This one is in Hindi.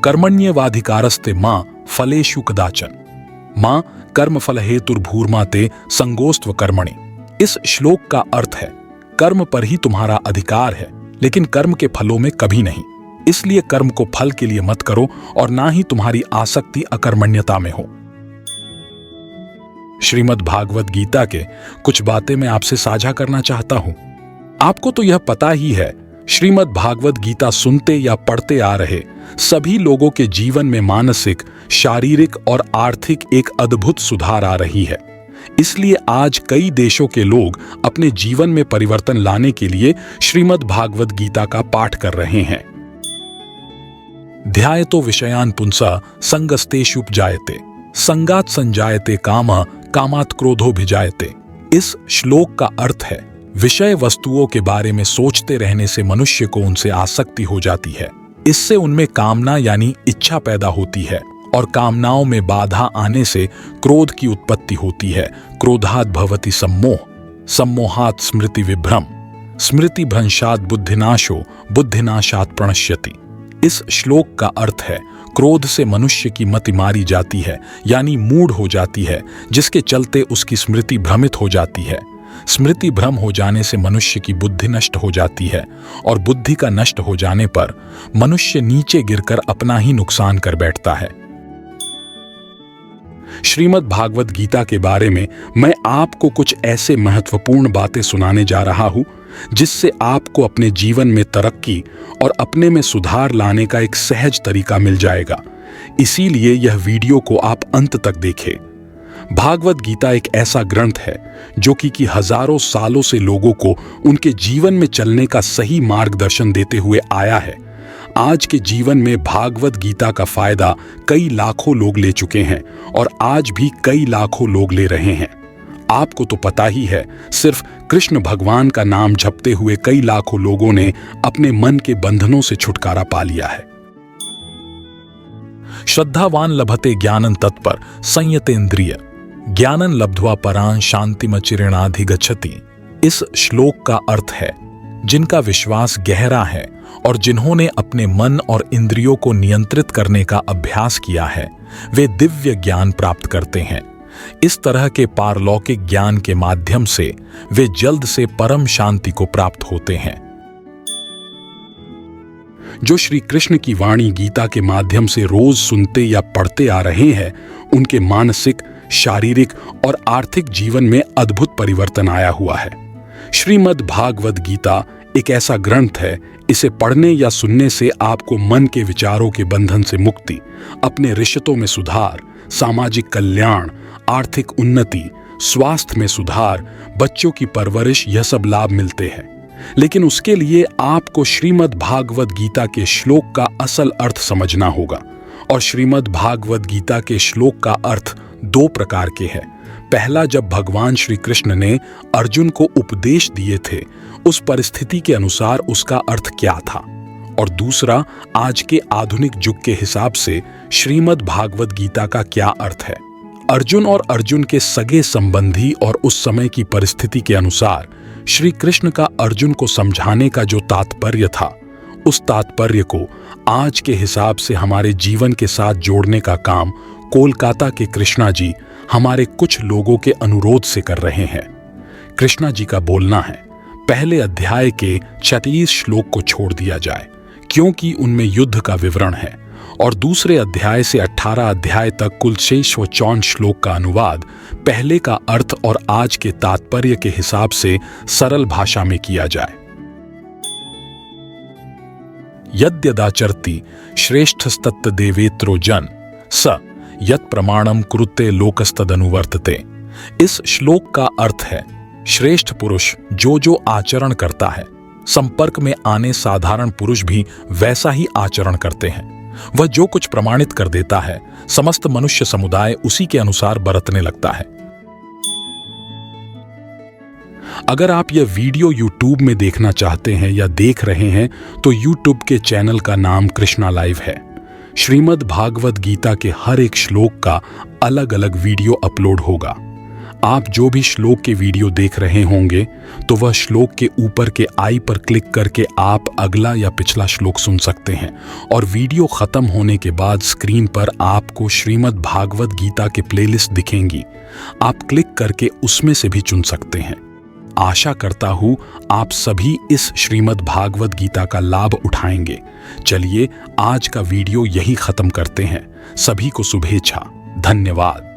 कर्मण्येवाधिकारस्ते मां फलेषु कदाचन, मां कर्मफल हेतुर्भूर्मा ते संगोस्त्व कर्मणि। इस श्लोक का अर्थ है, कर्म पर ही तुम्हारा अधिकार है, लेकिन कर्म के फलों में कभी नहीं। इसलिए कर्म को फल के लिए मत करो और ना ही तुम्हारी आसक्ति अकर्मण्यता में हो। श्रीमद् भागवत गीता के कुछ बातें मैं आपसे साझा करना चाहता हूं। आपको तो यह पता ही है, श्रीमद् भागवत गीता सुनते या पढ़ते आ रहे सभी लोगों के जीवन में मानसिक, शारीरिक और आर्थिक एक अद्भुत सुधार आ रही है। इसलिए आज कई देशों के लोग अपने जीवन में परिवर्तन लाने के लिए श्रीमद् भागवत गीता का पाठ कर रहे हैं। ध्यायतो विषयान पुंसा संगस्तेषुपजायते, संगात संजायते कामः, कामात् क्रोधोभिजायते। इस श्लोक का अर्थ है, विषय वस्तुओं के बारे में सोचते रहने से मनुष्य को उनसे आसक्ति हो जाती है। इससे उनमें कामना यानी इच्छा पैदा होती है और कामनाओं में बाधा आने से क्रोध की उत्पत्ति होती है। क्रोधात् भवति सम्मोह, सम्मोहात् स्मृति विभ्रम, स्मृति भ्रंशात् बुद्धिनाशो, बुद्धिनाशात् प्रणश्यति। इस श्लोक का अर्थ है, क्रोध से मनुष्य की मति मारी जाती है यानी मूढ़ हो जाती है, जिसके चलते उसकी स्मृति भ्रमित हो जाती है। स्मृति भ्रम हो जाने से मनुष्य की बुद्धि नष्ट हो जाती है और बुद्धि का नष्ट हो जाने पर मनुष्य नीचे गिरकर अपना ही नुकसान कर बैठता है। श्रीमद् भागवत गीता के बारे में मैं आपको कुछ ऐसे महत्वपूर्ण बातें सुनाने जा रहा हूं जिससे आपको अपने जीवन में तरक्की और अपने में सुधार लाने का एक सहज तरीका मिल जाएगा। इसीलिए यह वीडियो को आप अंत तक देखें। भागवत गीता एक ऐसा ग्रंथ है जो कि हजारों सालों से लोगों को उनके जीवन में चलने का सही मार्गदर्शन देते हुए आया है। आज के जीवन में भागवत गीता का फायदा कई लाखों लोग ले चुके हैं और आज भी कई लाखों लोग ले रहे हैं। आपको तो पता ही है, सिर्फ कृष्ण भगवान का नाम जपते हुए कई लाखों लोगों ने अपने मन के बंधनों से छुटकारा पा लिया है। श्रद्धावान लभते ज्ञानं तत्पर संयतेन्द्रिय, ज्ञानं लब्ध्वा परां शांतिमचिरेणाधिगच्छति। इस श्लोक का अर्थ है, जिनका विश्वास गहरा है और जिन्होंने अपने मन और इंद्रियों को नियंत्रित करने का अभ्यास किया है, वे दिव्य ज्ञान प्राप्त करते हैं। इस तरह के पारलौकिक ज्ञान के माध्यम से वे जल्द से परम शांति को प्राप्त होते हैं। जो श्री कृष्ण की वाणी गीता के माध्यम से रोज सुनते या पढ़ते आ रहे हैं, उनके मानसिक, शारीरिक और आर्थिक जीवन में अद्भुत परिवर्तन आया हुआ है। श्रीमद् भागवत गीता एक ऐसा ग्रंथ है, इसे पढ़ने या सुनने से आपको मन के विचारों के बंधन से मुक्ति, अपने रिश्तों में सुधार, सामाजिक कल्याण, आर्थिक उन्नति, स्वास्थ्य में सुधार, बच्चों की परवरिश, यह सब लाभ मिलते हैं। लेकिन उसके लिए आपको श्रीमद् भागवत गीता के श्लोक का असल अर्थ समझना होगा। और श्रीमद् भागवत गीता के श्लोक का अर्थ दो प्रकार के हैं। पहला, जब भगवान श्री कृष्ण ने अर्जुन को उपदेश दिए थे, उस परिस्थिति के अनुसार उसका अर्थ क्या था। और दूसरा, आज के आधुनिक युग के हिसाब से श्रीमद् भागवत गीता का क्या अर्थ है। अर्जुन और अर्जुन के सगे संबंधी और उस समय की परिस्थिति के अनुसार श्री कृष्ण का अर्जुन को समझाने का जो तात्पर्य था, उस तात्पर्य को आज के हिसाब से हमारे जीवन के साथ जोड़ने का काम कोलकाता के कृष्णा जी हमारे कुछ लोगों के अनुरोध से कर रहे हैं। कृष्णा जी का बोलना है, पहले अध्याय के 36 श्लोक को छोड़ दिया जाए, क्योंकि उनमें युद्ध का विवरण है, और दूसरे अध्याय से 18 अध्याय तक कुल 54 श्लोक का अनुवाद पहले का अर्थ और आज के तात्पर्य के हिसाब से सरल भाषा में किया जाए। यद्यदाचरति श्रेष्ठस्तत्त देवेत्रो जन स यत् प्रमाणम कुरुते लोकस्तदनुवर्तते। इस श्लोक का अर्थ है, श्रेष्ठ पुरुष जो आचरण करता है, संपर्क में आने साधारण पुरुष भी वैसा ही आचरण करते हैं। वह जो कुछ प्रमाणित कर देता है, समस्त मनुष्य समुदाय उसी के अनुसार बरतने लगता है। अगर आप यह वीडियो YouTube में देखना चाहते हैं या देख रहे हैं, तो YouTube के चैनल का नाम कृष्णा लाइव है। श्रीमद् भागवत गीता के हर एक श्लोक का अलग अलग वीडियो अपलोड होगा। आप जो भी श्लोक के वीडियो देख रहे होंगे तो वह श्लोक के ऊपर के आई पर क्लिक करके आप अगला या पिछला श्लोक सुन सकते हैं और वीडियो खत्म होने के बाद स्क्रीन पर आपको श्रीमद् भागवत गीता के प्लेलिस्ट दिखेंगी। आप क्लिक करके उसमें से भी चुन सकते हैं। आशा करता हूं आप सभी इस श्रीमद् भागवत गीता का लाभ उठाएंगे। चलिए आज का वीडियो यही खत्म करते हैं। सभी को शुभेच्छा। धन्यवाद।